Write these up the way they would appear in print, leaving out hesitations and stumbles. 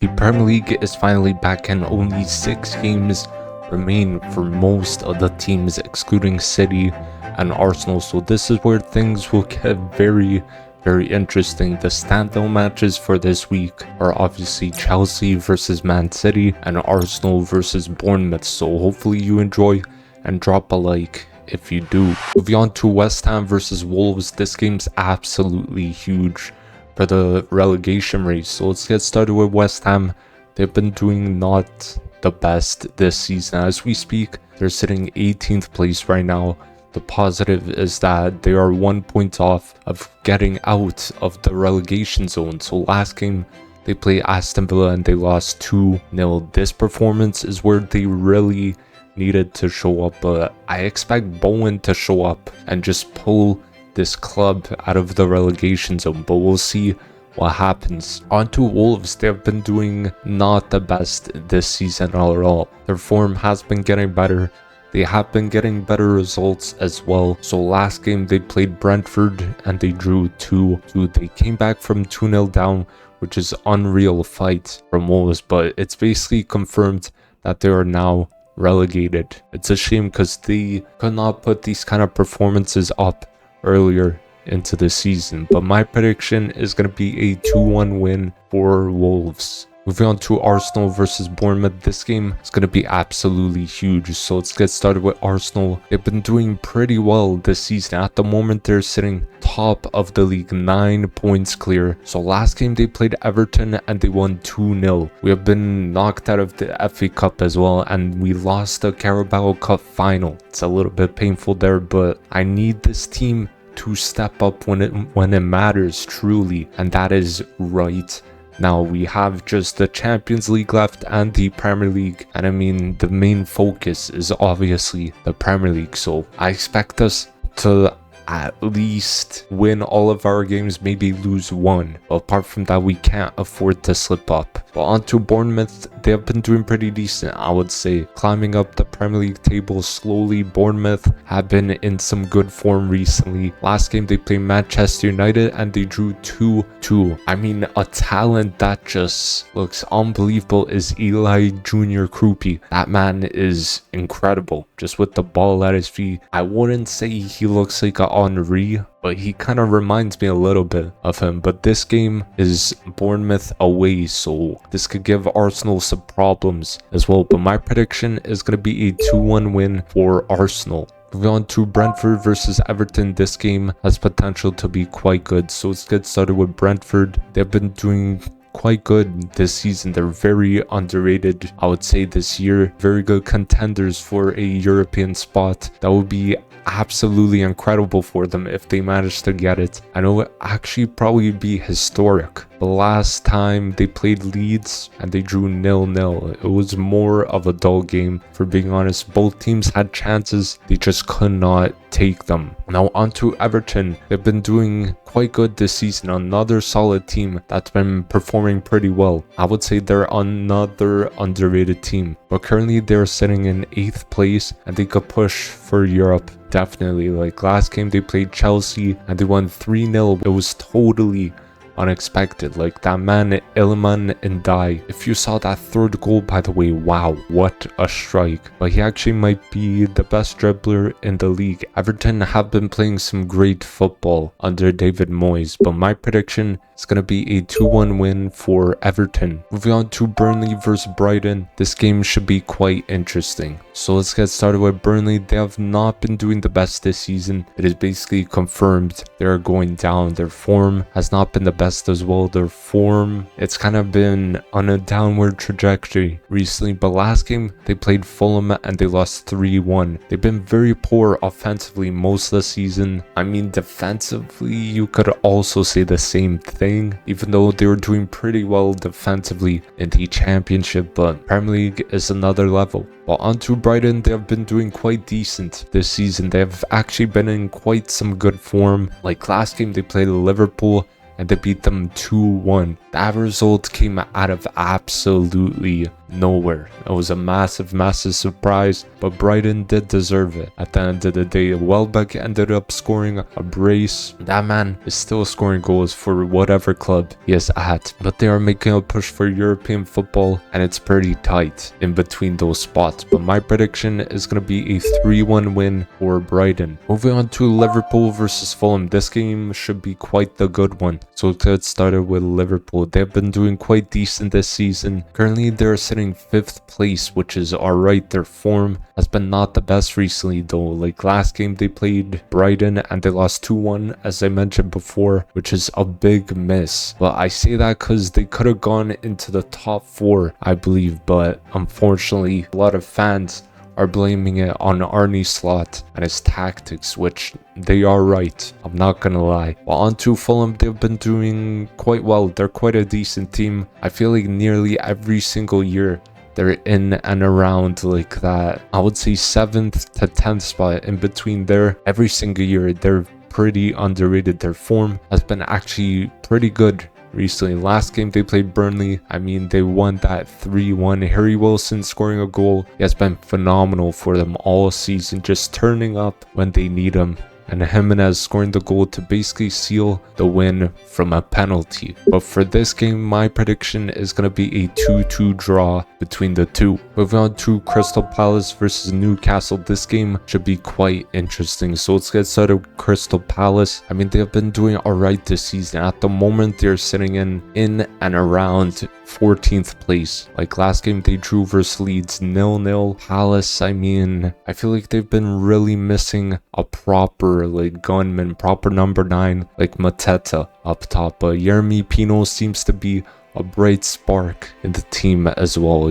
The Premier League is finally back and only 6 games remain for most of the teams excluding City and Arsenal, so this is where things will get very interesting. The standout matches for this week are obviously Chelsea versus Man City and Arsenal versus Bournemouth, so hopefully you enjoy and drop a like if you do. Moving on to West Ham versus Wolves, this game's absolutely huge for the relegation race, so let's get started with West Ham. They've been doing not the best this season. As we speak, they're sitting 18th place right now. The positive is that they are 1 point off of getting out of the relegation zone. So last game they played Aston Villa and they lost 2-0. This performance is where they really needed to show up, but I expect Bowen to show up and just pull this club out of the relegation zone, but we'll see what happens. On to Wolves, they've been doing not the best this season at all. Their form has been getting better. They have been getting better results as well. So last game they played Brentford and they drew 2-2. They came back from 2-0 down, which is unreal fight from Wolves, but it's basically confirmed that they are now relegated. It's a shame because they could not put these kind of performances up earlier into the season, but my prediction is going to be a 2-1 win for Wolves. Moving on to Arsenal versus Bournemouth, this game is going to be absolutely huge, so let's get started with Arsenal. They've been doing pretty well this season. At the moment they're sitting top of the league, 9 points clear. So last game they played Everton and they won 2-0. We have been knocked out of the FA Cup as well, and we lost the Carabao Cup final. It's a little bit painful there, but I need this team to step up when it matters truly, and that is right now. We have just the Champions League left and the Premier League, and I mean the main focus is obviously the Premier League, so I expect us to at least win all of our games, maybe lose one. But apart from that, we can't afford to slip up. But on to Bournemouth, they have been doing pretty decent, I would say, climbing up the Premier League table slowly. Bournemouth have been in some good form recently. Last game they played Manchester United and they drew 2-2. I mean, a talent that just looks unbelievable is Eli Jr. Krupi. That man is incredible, just with the ball at his feet. I wouldn't say he looks like a Henry, but he kind of reminds me a little bit of him. But this game is Bournemouth away, so this could give Arsenal some problems as well. But my prediction is going to be a 2-1 win for Arsenal. Moving on to Brentford versus Everton, this game has potential to be quite good. So let's get started with Brentford. They've been doing quite good this season. They're very underrated, I would say, this year. Very good contenders for a European spot. That would be absolutely incredible for them if they manage to get it. I know it actually probably be historic. The last time they played Leeds and they drew 0-0. It was more of a dull game, for being honest. Both teams had chances, they just could not take them. Now on to Everton. They've been doing quite good this season. Another solid team that's been performing pretty well. I would say they're another underrated team, but currently they're sitting in 8th place and they could push for Europe. Definitely. Like last game they played Chelsea and they won 3-0. It was totally unexpected. Like that man Iliman Ndiaye, if you saw that third goal, by the way, wow, what a strike. But he actually might be the best dribbler in the league. Everton have been playing some great football under David Moyes, but my prediction is going to be a 2-1 win for Everton. Moving on to Burnley versus Brighton, this game should be quite interesting. So let's get started with Burnley. They have not been doing the best this season. It is basically confirmed they are going down. Their form has not been the best as well. Their form, it's kind of been on a downward trajectory recently, but last game they played Fulham and they lost 3-1. They've been very poor offensively most of the season. I mean, defensively you could also say the same thing, even though they were doing pretty well defensively in the Championship, but Premier League is another level. But on to Brighton, they have been doing quite decent this season. They have actually been in quite some good form. Like last game they played Liverpool and they beat them 2-1. That result came out of absolutely nowhere. It was a massive, massive surprise, but Brighton did deserve it. At the end of the day, Welbeck ended up scoring a brace. That man is still scoring goals for whatever club he is at, but they are making a push for European football, and it's pretty tight in between those spots. But my prediction is going to be a 3-1 win for Brighton. Moving on to Liverpool versus Fulham. This game should be quite the good one. So let's get started with Liverpool. They've been doing quite decent this season. Currently, they're sitting 5th place, which is alright. Their form has been not the best recently though. Like last game they played Brighton and they lost 2-1, as I mentioned before, which is a big miss. But I say that because they could have gone into the top 4, I believe, but unfortunately a lot of fans are blaming it on Arne Slot and his tactics, which they are right, I'm not gonna lie. But on to Fulham, they've been doing quite well. They're quite a decent team. I feel like nearly every single year they're in and around like that, I would say 7th to 10th spot, in between there. Every single year they're pretty underrated. Their form has been actually pretty good recently. Last game they played Burnley, I mean, they won that 3-1. Harry Wilson scoring a goal. He has been phenomenal for them all season, just turning up when they need him. And Jimenez scoring the goal to basically seal the win from a penalty. But for this game, my prediction is going to be a 2-2 draw between the two. Moving on to Crystal Palace versus Newcastle. This game should be quite interesting. So let's get started with Crystal Palace. I mean, they have been doing alright this season. At the moment, they're sitting in and around 14th place. Like last game they drew versus Leeds 0-0. Palace, I mean, I feel like they've been really missing a proper like gunman, proper number 9 like Mateta up top. But Yeremy Pino seems to be a bright spark in the team as well.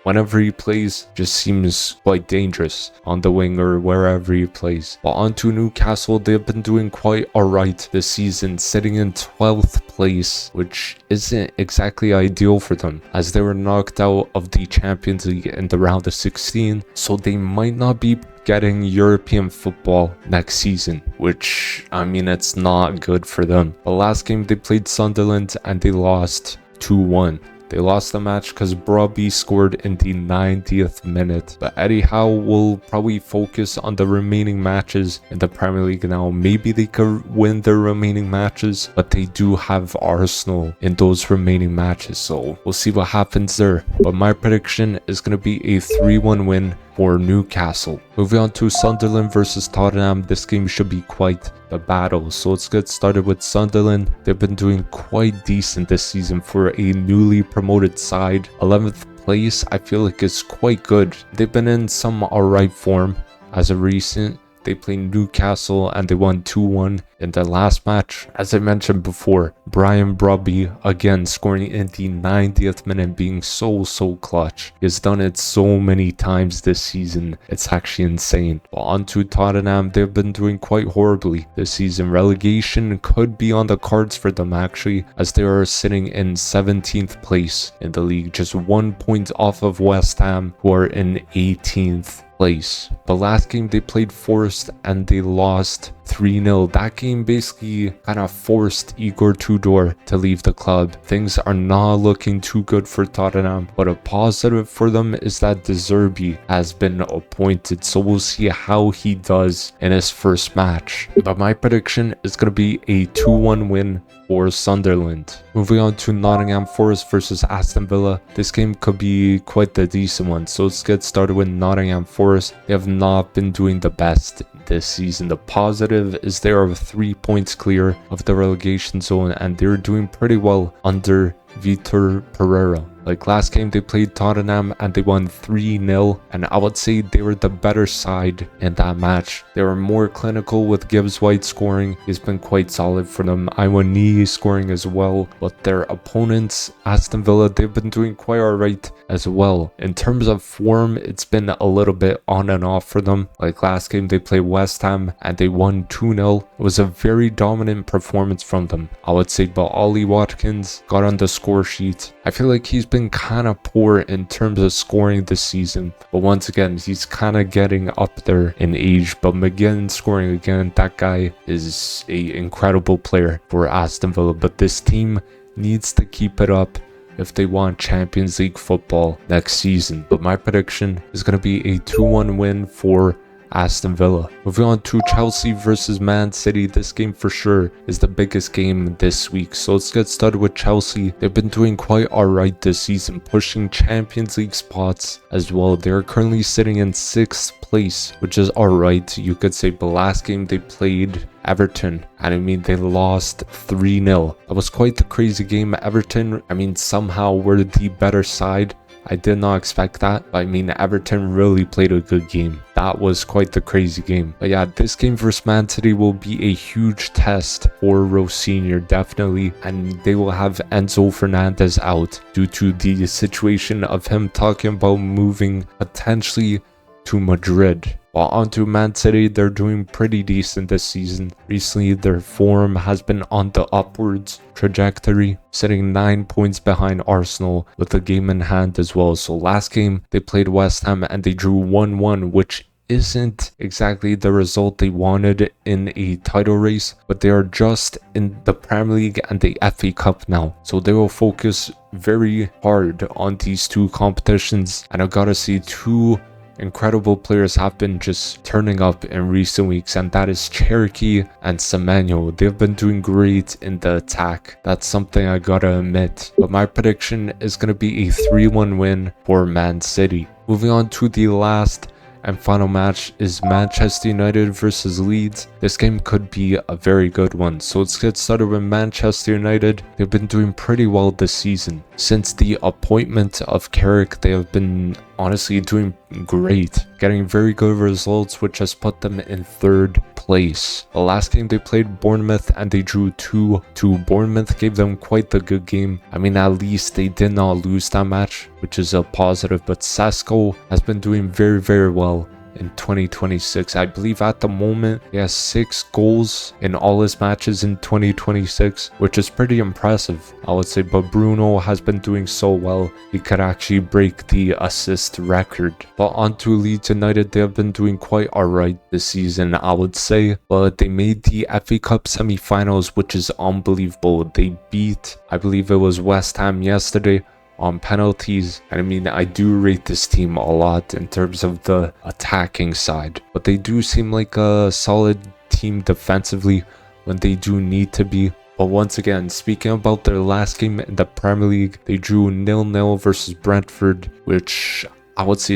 Whenever he plays, just seems quite dangerous on the wing or wherever he plays. But on to Newcastle, they've been doing quite alright this season, sitting in 12th place, which isn't exactly ideal for them, as they were knocked out of the Champions League in the round of 16, so they might not be getting European football next season, which, I mean, it's not good for them. But last game they played Sunderland and they lost 2-1. They lost the match because Brobbey scored in the 90th minute. But Eddie Howe will probably focus on the remaining matches in the Premier League now. Maybe they could win their remaining matches, but they do have Arsenal in those remaining matches. So we'll see what happens there. But my prediction is going to be a 3-1 win for Newcastle. Moving on to Sunderland versus Tottenham. This game should be quite the battle. So let's get started with Sunderland. They've been doing quite decent this season for a newly promoted side. 11th place, I feel like, is quite good. They've been in some alright form as of recent. They played Newcastle and they won 2-1 in the last match. As I mentioned before, Brian Brobbey again scoring in the 90th minute, being so clutch. He has done it so many times this season. It's actually insane. But on to Tottenham, they've been doing quite horribly this season. Relegation could be on the cards for them actually, as they are sitting in 17th place in the league, just 1 point off of West Ham, who are in 18th place. But last game they played Forest and they lost 3-0. That game basically kind of forced Igor Tudor to leave the club. Things are not looking too good for Tottenham, but a positive for them is that De Zerbi has been appointed, so we'll see how he does in his first match. But my prediction is going to be a 2-1 win for Sunderland. Moving on to Nottingham Forest versus Aston Villa. This game could be quite the decent one. So let's get started with Nottingham Forest. They have not been doing the best this season. The positive is they are 3 points clear of the relegation zone and they're doing pretty well under Vitor Pereira. Like last game they played Tottenham and they won 3-0, and I would say they were the better side in that match. They were more clinical with Gibbs White scoring. He's been quite solid for them. Iwani scoring as well, but their opponents, Aston Villa, they've been doing quite alright as well. In terms of form, it's been a little bit on and off for them. Like last game they played West Ham and they won 2-0. It was a very dominant performance from them, I would say, but Ollie Watkins got on the score sheet. I feel like he's been kind of poor in terms of scoring this season, but once again he's kind of getting up there in age. But McGinn scoring again, that guy is a incredible player for Aston Villa, but this team needs to keep it up if they want Champions League football next season. But my prediction is going to be a 2-1 win for Aston Villa. Moving on to Chelsea versus Man City. This game for sure is the biggest game this week. So let's get started with Chelsea. They've been doing quite alright this season, pushing Champions League spots as well. They're currently sitting in 6th place, which is alright, you could say. But last game they played Everton, and I mean, they lost 3-0. That was quite the crazy game. Everton, I mean, somehow were the better side. I did not expect that, but I mean, Everton really played a good game. That was quite the crazy game. But yeah, this game versus Man City will be a huge test for Rose Senior, definitely, and they will have Enzo Fernandez out due to the situation of him talking about moving potentially to Madrid. While onto Man City, they're doing pretty decent this season. Recently, their form has been on the upwards trajectory, sitting 9 points behind Arsenal with a game in hand as well. So last game, they played West Ham and they drew 1-1, which isn't exactly the result they wanted in a title race, but they are just in the Premier League and the FA Cup now. So they will focus very hard on these two competitions, and I gotta see two incredible players have been just turning up in recent weeks, and that is Cherokee and Semenyo. They've been doing great in the attack. That's something I gotta admit. But my prediction is gonna be a 3-1 win for Man City. Moving on to the last and final match is Manchester United versus Leeds. This game could be a very good one. So let's get started with Manchester United. They've been doing pretty well this season. Since the appointment of Carrick, they have been honestly doing great, getting very good results, which has put them in 3rd place. The last game they played Bournemouth and they drew 2-2. Bournemouth gave them quite the good game. I mean, at least they did not lose that match, which is a positive. But Sesko has been doing very, very well in 2026. I believe at the moment he has 6 goals in all his matches in 2026, which is pretty impressive, I would say. But Bruno has been doing so well, he could actually break the assist record. But onto Leeds United, they have been doing quite alright this season, I would say. But they made the FA Cup semi-finals, which is unbelievable. They beat, I believe it was West Ham yesterday, on penalties. And I mean, I do rate this team a lot in terms of the attacking side, but they do seem like a solid team defensively when they do need to be. But once again, speaking about their last game in the Premier League, they drew 0-0 versus Brentford, which I would say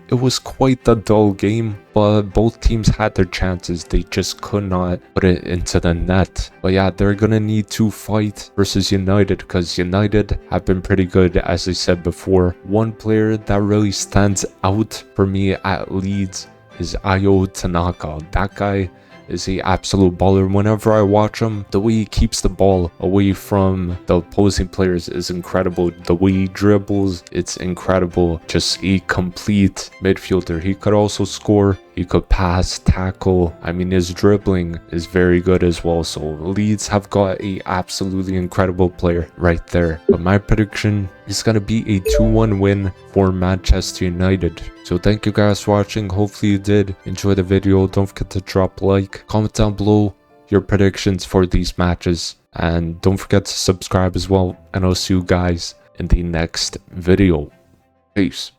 it was quite the dull game, but both teams had their chances. They just could not put it into the net. But yeah, they're gonna need to fight versus United, because United have been pretty good, as I said before. One player that really stands out for me at Leeds is Ayo Tanaka. That guy is a absolute baller. Whenever I watch him, the way he keeps the ball away from the opposing players is incredible. The way he dribbles, it's incredible. Just a complete midfielder. He could also score, he could pass, tackle. I mean, his dribbling is very good as well. So Leeds have got a absolutely incredible player right there. But my prediction is going to be a 2-1 win for Manchester United. So thank you guys for watching. Hopefully you did enjoy the video. Don't forget to drop a like, comment down below your predictions for these matches, and don't forget to subscribe as well. And I'll see you guys in the next video. Peace.